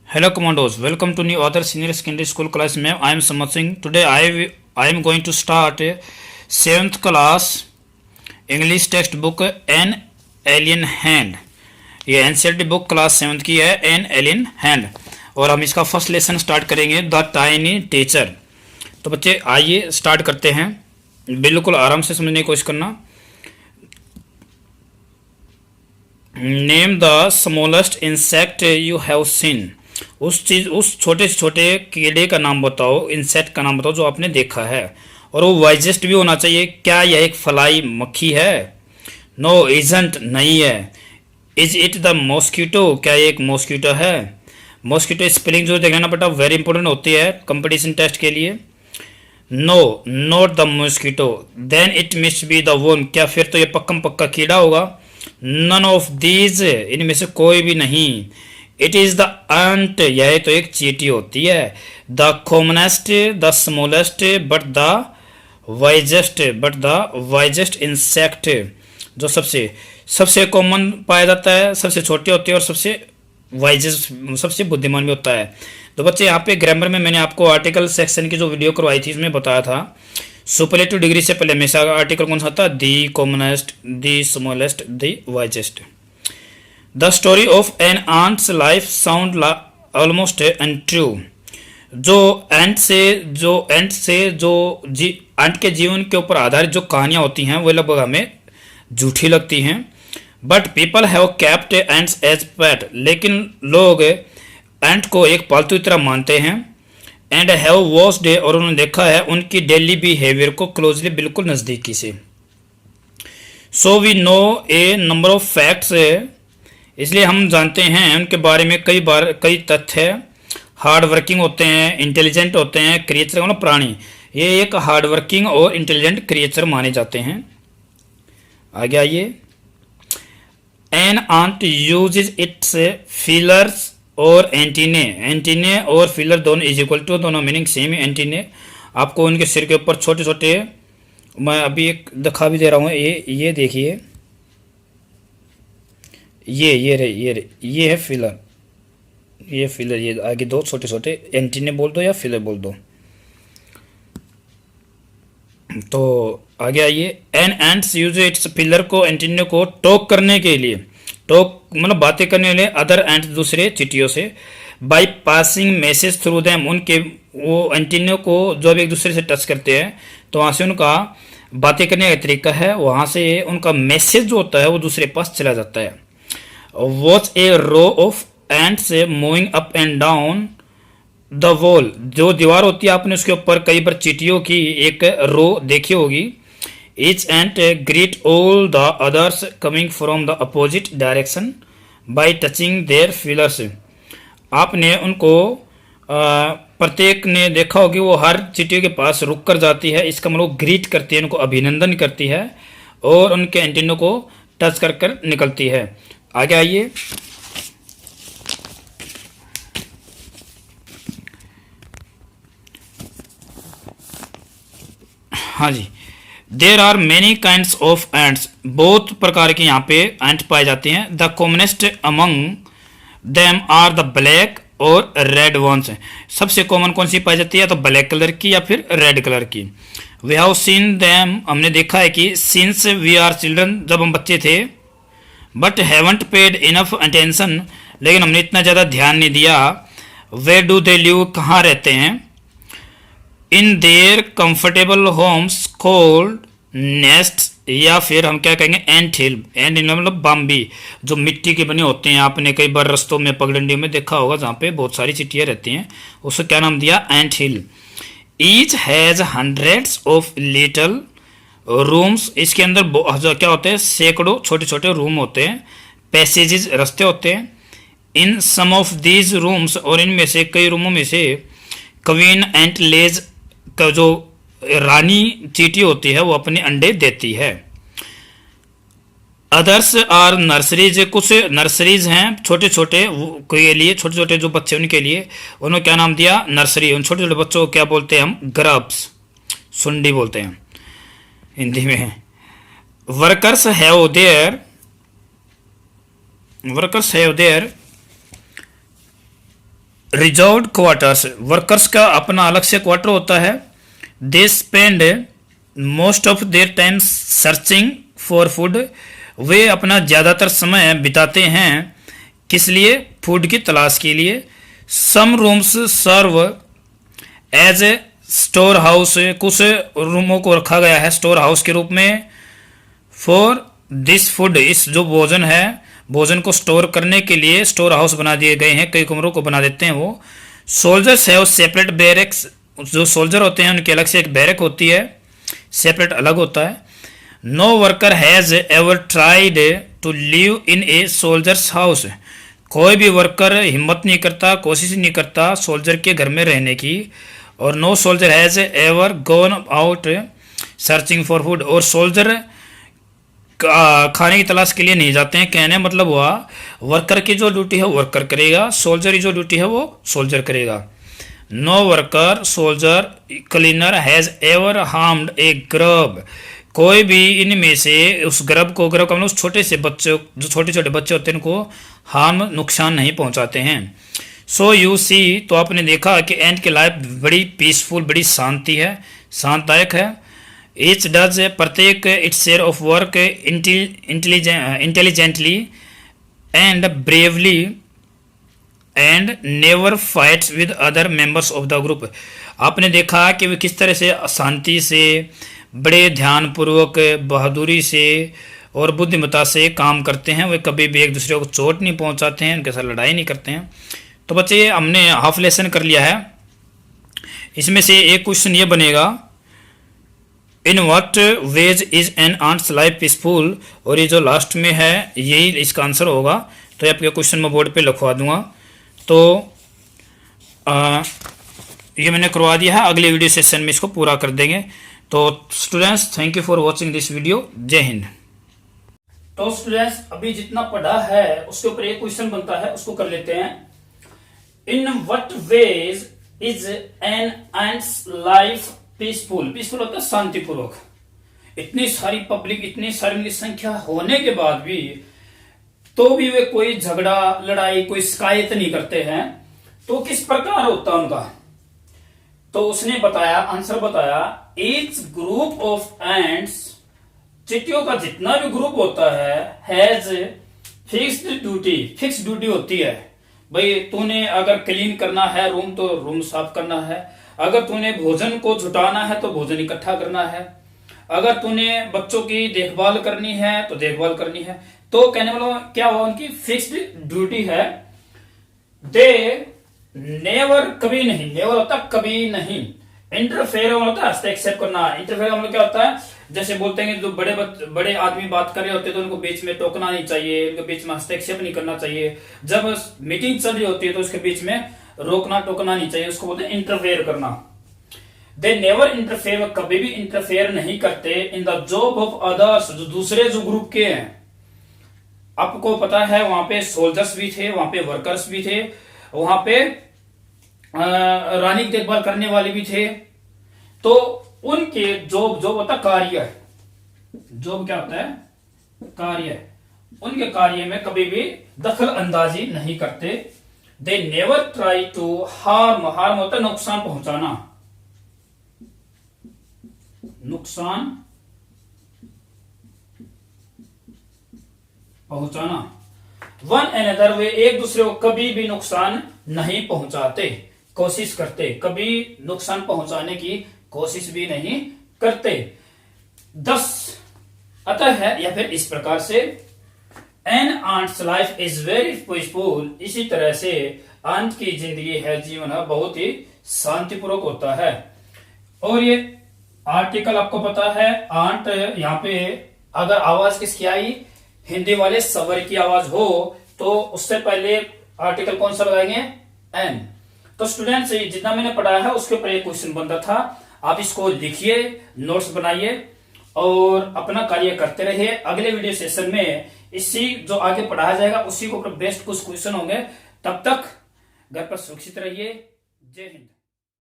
Hello commandos, welcome to new other senior secondary school class. Ma'am, I am Samad Singh. Today I am going to start 7th class English textbook An Alien Hand. ये NCERT book class 7th की है, an alien hand, और हम इसका first lesson start करेंगे the tiny teacher. तो बच्चे आइए स्टार्ट करते हैं, बिल्कुल आराम से समझने की कोशिश करना। Name the smallest insect you have seen. उस छोटे से छोटे कीड़े का नाम बताओ, इंसेक्ट का नाम बताओ जो आपने देखा है, और वो वाइजेस्ट भी होना चाहिए। क्या यह एक फ्लाई मक्खी है? नो इजंट, नहीं है। इज इट द मॉस्किटो, क्या ये एक मॉस्किटो है? मॉस्किटो स्पेलिंग जो देखना बेटा वेरी इंपॉर्टेंट होती है कंपटीशन टेस्ट के लिए। No not the mosquito, then it must be the worm, क्या फिर तो ये पक्कम पक्का कीड़ा होगा? नन ऑफ दीज, इनमें से कोई भी नहीं। इट इज द अंट, यह तो एक चींटी होती है। The commonest, the smallest but the wisest insect, जो सबसे कॉमन पाया जाता है, सबसे छोटी होती है और सबसे वाइजेस्ट, सबसे बुद्धिमान भी होता है। तो बच्चे यहाँ पे ग्रामर में मैंने आपको आर्टिकल सेक्शन की जो वीडियो करवाई थी इसमें बताया था सुपरलेटिव डिग्री से पहले हमेशा आर्टिकल कौन सा था? The commonest, the smallest, the wisest. The story of an ant's life sound almost untrue. Ant के जीवन के ऊपर आधारित जो कहानियां होती हैं वो लगभग हमें झूठी लगती हैं। But people have kept ants as pet, लेकिन लोग एंट को एक पालतू की तरह मानते हैं। एंड हैव वॉच्ड, और उन्होंने देखा है उनकी डेली बिहेवियर को क्लोजली, बिल्कुल नज़दीकी से। So we know a number of facts, इसलिए हम जानते हैं उनके बारे में कई तथ्य। हार्ड वर्किंग होते हैं, इंटेलिजेंट होते हैं, क्रिएचर मतलब प्राणी, ये एक हार्ड वर्किंग और इंटेलिजेंट क्रिएचर माने जाते हैं। आगे आइए। An ant uses its feelers और एंटीने और फीलर दोनों इज इक्वल टू, दोनों मीनिंग सेम है। एंटीने आपको उनके सिर के ऊपर छोटे छोटे, मैं अभी एक दिखा भी दे रहा हूँ, ये देखिए, ये है फिलर, ये आगे दो छोटे छोटे एंटीने बोल दो या फिलर बोल दो। तो आगे आइए। An ants use its feeler को, एंटीने को टॉक करने के लिए, टॉक मतलब बातें करने के लिए अदर एंट्स, दूसरे चींटियों से। By passing message through them, उनके वो एंटीने को जब एक दूसरे से टच करते हैं तो वहाँ से उनका बातें करने का तरीका है, वहाँ से उनका मैसेज जो होता है वो दूसरे पास चला जाता है। Watch a row of ants moving up and down the wall, जो दीवार होती है आपने उसके ऊपर कई बार चींटियों की एक रो देखी होगी। Each ant greet all the others coming from the opposite direction by touching their feelers, आपने उनको प्रत्येक ने देखा होगी वो हर चींटियों के पास रुक कर जाती है, इसका मतलब ग्रीट करती है, उनको अभिनंदन करती है और उनके एंटीनों को टच कर कर निकलती है। आगे आइए। हाँ जी। There are many kinds of ants, बहुत प्रकार के यहाँ पे एंट पाए जाते हैं। The commonest among them are the black और रेड वंस, सबसे कॉमन कौन सी पाई जाती है? तो ब्लैक कलर की या फिर रेड कलर की। वी हैव सीन देम, हमने देखा है कि सिंस वी आर चिल्ड्रन, जब हम बच्चे थे। But haven't paid enough attention, लेकिन हमने इतना ज़्यादा ध्यान नहीं दिया। वेयर डू दे लिव, कहाँ रहते हैं? In their comfortable homes called nest, या फिर हम क्या कहेंगे एंट हिल। एंट हिल मतलब बाम्बी, जो मिट्टी के बने होते हैं, आपने कई बार रस्तों में पगडंडियों में देखा होगा जहाँ पे बहुत सारी चिट्टियाँ रहती हैं, उसको क्या नाम दिया? Ant hill. Each has hundreds of little rooms, इसके अंदर क्या होते हैं? सैकड़ों छोटे छोटे रूम होते हैं, पैसेजेस रास्ते होते हैं। इन सम ऑफ दीज रूम्स, और इनमें से कई रूमों में से क्वीन एंट लेज का, जो रानी चींटी होती है वो अपने अंडे देती है। अदर्स आर नर्सरीज, कुछ नर्सरीज हैं छोटे छोटे के लिए, छोटे छोटे जो बच्चे उनके लिए उन्होंने क्या नाम दिया? नर्सरी। उन छोटे छोटे बच्चों को क्या बोलते हैं हम? ग्रब्स, सुंडी बोलते हैं हिंदी में। Workers have their reserved quarters, workers का अपना अलग से क्वार्टर होता है। They spend most of their time searching for food, वे अपना ज़्यादातर समय बिताते हैं किस लिए, फूड की तलाश के लिए। Some rooms serve as a store house, कुछ रूमों को रखा गया है स्टोर हाउस के रूप में। फॉर दिस फूड, इस जो भोजन है, भोजन को स्टोर करने के लिए स्टोर हाउस बना दिए गए हैं, कई कमरों को बना देते हैं वो। सोल्जर्स हैव सेपरेट बैरक्स, जो सोल्जर होते हैं उनकी अलग से एक बैरक होती है, सेपरेट अलग होता है। No worker has ever tried to live in a soldier's house, कोई भी वर्कर हिम्मत नहीं करता, कोशिश नहीं करता सोल्जर के घर में रहने की। और no soldier has ever gone out searching for food, और सोल्जर खाने की तलाश के लिए नहीं जाते हैं। कहने मतलब हुआ वर्कर की जो ड्यूटी है वर्कर करेगा, सोल्जर की जो ड्यूटी है वो सोल्जर करेगा। No worker soldier cleaner has ever harmed a grub, कोई भी इनमें से उस ग्रब को, ग्रब का मतलब उस छोटे से बच्चे, जो छोटे छोटे बच्चे होते हैं उनको हार्म, नुकसान नहीं पहुंचाते हैं। सो यू सी, तो आपने देखा कि एंड की लाइफ बड़ी पीसफुल, बड़ी शांति है, शांतदायक है। ईच डज, प्रत्येक its share of work intelligently and bravely and never fights with other members of the group. आपने देखा कि वे किस तरह से शांति से, बड़े ध्यानपूर्वक, बहादुरी से और बुद्धिमत्ता से काम करते हैं। वे कभी भी एक दूसरे को चोट नहीं पहुंचाते हैं, उनके साथ लड़ाई नहीं करते हैं। तो बच्चे हमने हाफ लेसन कर लिया है। इसमें से एक क्वेश्चन ये बनेगा, in what ways is an ant's life peaceful, और ये जो लास्ट में है यही इसका आंसर होगा। तो ये आपके क्वेश्चन में बोर्ड पे लिखवा दूंगा। तो ये मैंने करवा दिया है, अगले वीडियो सेशन में इसको पूरा कर देंगे। तो students, thank you for watching this video. जय हिंद। तो स्टूडेंट्स, अभी जितना पढ़ा है उसके ऊपर एक क्वेश्चन बनता है, उसको कर लेते हैं। In what ways is an ant's life peaceful, peaceful होता है शांतिपूर्वक। इतनी सारी पब्लिक, इतनी सारी उनकी संख्या होने के बाद भी तो भी वे कोई झगड़ा, लड़ाई, कोई शिकायत नहीं करते हैं, तो किस प्रकार होता उनका। तो उसने बताया, आंसर बताया, ईच ग्रुप ऑफ एंट्स, चींटियों का जितना भी ग्रुप होता है, has fixed duty, fix duty होती है। भाई तूने अगर क्लीन करना है रूम तो रूम साफ करना है, अगर तूने भोजन को जुटाना है तो भोजन इकट्ठा करना है, अगर तूने बच्चों की देखभाल करनी है तो देखभाल करनी है। तो कहने वाला क्या हुआ, उनकी फिक्स्ड ड्यूटी है। दे नेवर, कभी नहीं, नेवर होता कभी नहीं। इंटरफेयर होता है हस्तक्षेप करना। इंटरफेयर मतलब क्या होता है, जैसे बोलते हैं कि जो बड़े आदमी बात कर रहे होते हैं तो उनको बीच में टोकना नहीं चाहिए, उनके बीच में हस्तक्षेप नहीं करना चाहिए। जब मीटिंग चल रही होती है तो उसके बीच में रोकना टोकना नहीं चाहिए, उसको बोलते हैं इंटरफेयर करना। दे नेवर इंटरफेयर, कभी भी इंटरफेयर नहीं करते in the job of others, जो दूसरे जो ग्रुप के हैं। आपको पता है वहां पे सोल्जर्स भी थे, वहां पे वर्कर्स भी थे, वहां पे रानी की देखभाल करने वाले भी थे। तो उनके जॉब, जॉब होता कार्य, जॉब क्या होता है, कार्य, उनके कार्य में कभी भी दखल अंदाजी नहीं करते। They never try to harm, harm होता है नुकसान पहुंचाना, नुकसान पहुंचाना। वन एनदर, वे एक दूसरे को कभी भी नुकसान नहीं पहुंचाते, कोशिश करते, कभी नुकसान पहुंचाने की कोशिश भी नहीं करते। 10 अतः है, या फिर इस प्रकार से, an ant's life is very peaceful, इसी तरह से आंट की जिंदगी है, जीवन है, बहुत ही शांतिपूर्वक होता है। और ये आर्टिकल आपको पता है, आंट यहाँ पे अगर आवाज किसकी आई, हिंदी वाले सवर की आवाज हो तो उससे पहले आर्टिकल कौन सा लगाएंगे, एन। तो स्टूडेंट्स, जितना मैंने पढ़ा है उसके ऊपर एक क्वेश्चन बन रहा था, आप इसको लिखिए, नोट्स बनाइए और अपना कार्य करते रहिए। अगले वीडियो सेशन में इसी जो आगे पढ़ाया जाएगा उसी के ऊपर बेस्ट कुछ क्वेश्चन होंगे। तब तक घर पर सुरक्षित रहिए। जय हिंद।